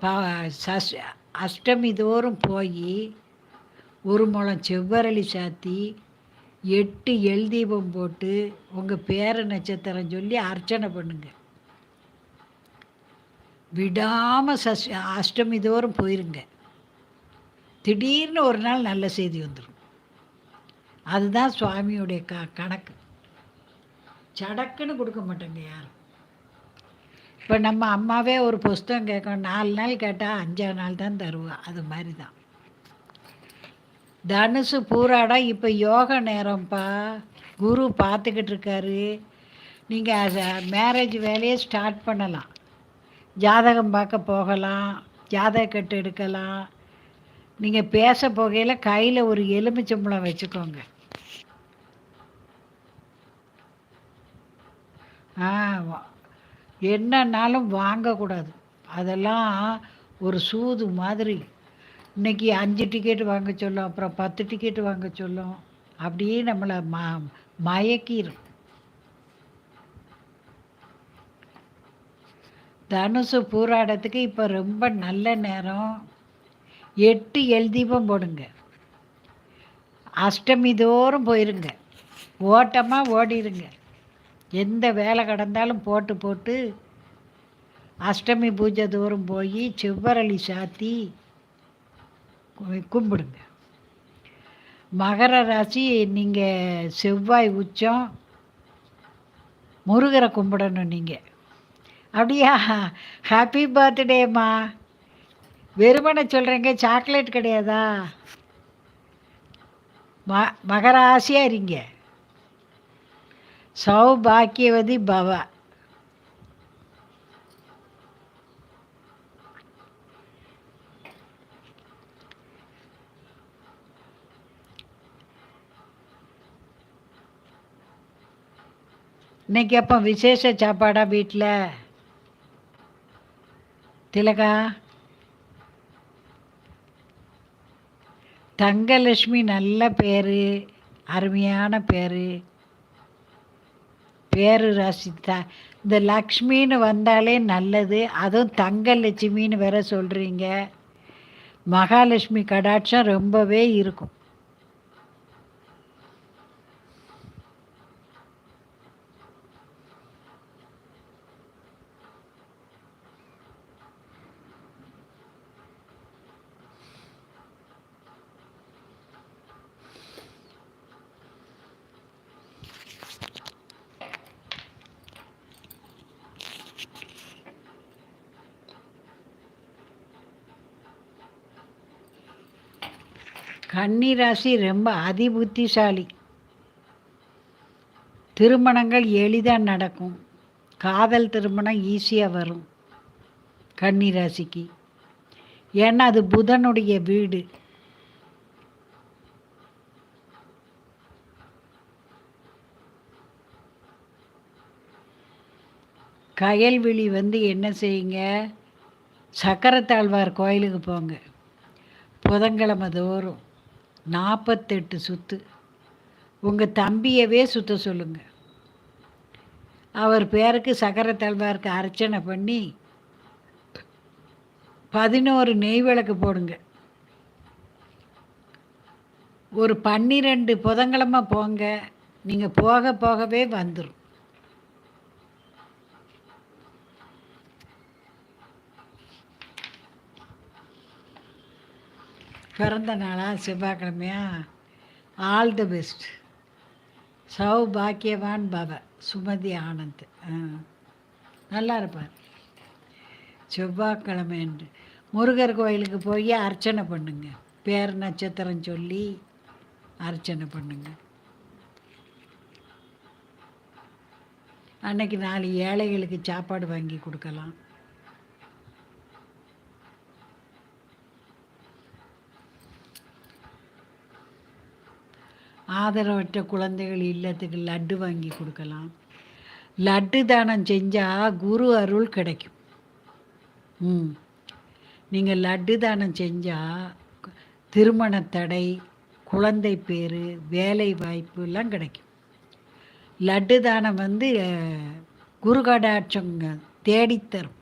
ப சஷ் அஷ்டமி தோறும் போய் ஒரு முழம் செவ்வரளி சாத்தி 8 எல் தீபம் போட்டு உங்கள் பேர நட்சத்திரம் சொல்லி அர்ச்சனை பண்ணுங்க. விடாமல் அஷ்டமி தோறும் போயிருங்க. திடீர்னு ஒரு நாள் நல்ல செய்தி வந்துடும். அதுதான் சுவாமியுடைய கணக்கு. சடக்குன்னு கொடுக்க மாட்டேங்க யாரும். இப்போ நம்ம அம்மாவே ஒரு புஸ்தகம் கேட்கும், 4 நாள் கேட்டால் 5ஆம் நாள் தான் தருவா. அது மாதிரி தான் தனுசு பூராடம். இப்போ யோக நேரம்ப்பா, குரு பார்த்துக்கிட்டு இருக்காரு. நீங்கள் மேரேஜ் வேலையை ஸ்டார்ட் பண்ணலாம். ஜாதகம் பார்க்க போகலாம், ஜாதக கட்டு எடுக்கலாம். நீங்கள் பேச போகையில் கையில் ஒரு எலுமிச்சம்பழம் வச்சுக்கோங்க. என்னன்னாலும் வாங்கக்கூடாது. அதெல்லாம் ஒரு சூது மாதிரி. இன்றைக்கி 5 டிக்கெட்டு வாங்க சொல்லும், அப்புறம் 10 டிக்கெட்டு வாங்க சொல்லும். அப்படியே நம்மளை மயக்கிடும். தனுசு பூராடத்துக்கு இப்போ ரொம்ப நல்ல நேரம். 8 எல் தீபம் போடுங்க. அஷ்டமி தோறும் போயிருங்க. ஓட்டமாக ஓடிடுங்க. எந்த வேலை கடந்தாலும் போட்டு அஷ்டமி பூஜை தோறும் போய் செவ்வரளி சாத்தி கும்பிடுங்க. மகர ராசி, நீங்கள் செவ்வாய் உச்சம், முருகரை கும்பிடணும் நீங்கள். அப்படியா? ஹாப்பி பர்த்டேம்மா. வெறுமனை சொல்கிறேங்க, சாக்லேட் கிடையாதா? மகராசியாக இருங்க. சௌபாக்கியவதி பவ. இன்னைக்கு அப்போ விசேஷ சாப்பாடா வீட்டில்? திலகா, தங்கலட்சுமி நல்ல பேர், அருமையான பேர். பேரு ராசி இந்த லக்ஷ்மின்னு வந்தாலே நல்லது. அதுவும் தங்கலட்சுமின்னு வேற சொல்கிறீங்க. மகாலட்சுமி கடாட்சம் ரொம்பவே இருக்கும். கன்னிராசி ரொம்ப அதிபுத்திசாலி. திருமணங்கள் எளிதாக நடக்கும். காதல் திருமணம் ஈஸியாக வரும் கன்னிராசிக்கு. ஏன்னா அது புதனுடைய வீடு. கயல்விழி என்ன செய்யுங்க, சக்கரத்தாழ்வார் கோயிலுக்கு போங்க. புதன்கிழமை தோறும் 48 சுற்று. உங்கள் தம்பியவே சுற்ற சொல்லுங்கள். அவர் பேருக்கு சக்கரத்தாழ்வாருக்கு அர்ச்சனை பண்ணி 11 நெய் விளக்கு போடுங்க. ஒரு 12 புதன்கிழமை போங்க. நீங்கள் போக போகவே வந்துடும். பிறந்த நாளா செவ்வாய்க்கிழமையா? All the best. சௌபாக்கியவான் பவ. சுமதி ஆனந்த் நல்லா இருப்பார். செவ்வாய்க்கிழமை என்று முருகர் கோயிலுக்கு போய் அர்ச்சனை பண்ணுங்க. பேர் நட்சத்திரம் சொல்லி அர்ச்சனை பண்ணுங்க. அன்னைக்கு 4 ஏழைகளுக்கு சாப்பாடு வாங்கி கொடுக்கலாம். ஆதரவற்ற குழந்தைகள் இல்லத்துக்கு லட்டு வாங்கி கொடுக்கலாம். லட்டு தானம் செஞ்சால் குரு அருள் கிடைக்கும். நீங்கள் லட்டு தானம் செஞ்சால் திருமண தடை, குழந்தை பேர், வேலை வாய்ப்புலாம் கிடைக்கும். லட்டு தானம் குரு கடாட்சம் தேடித்தரும்.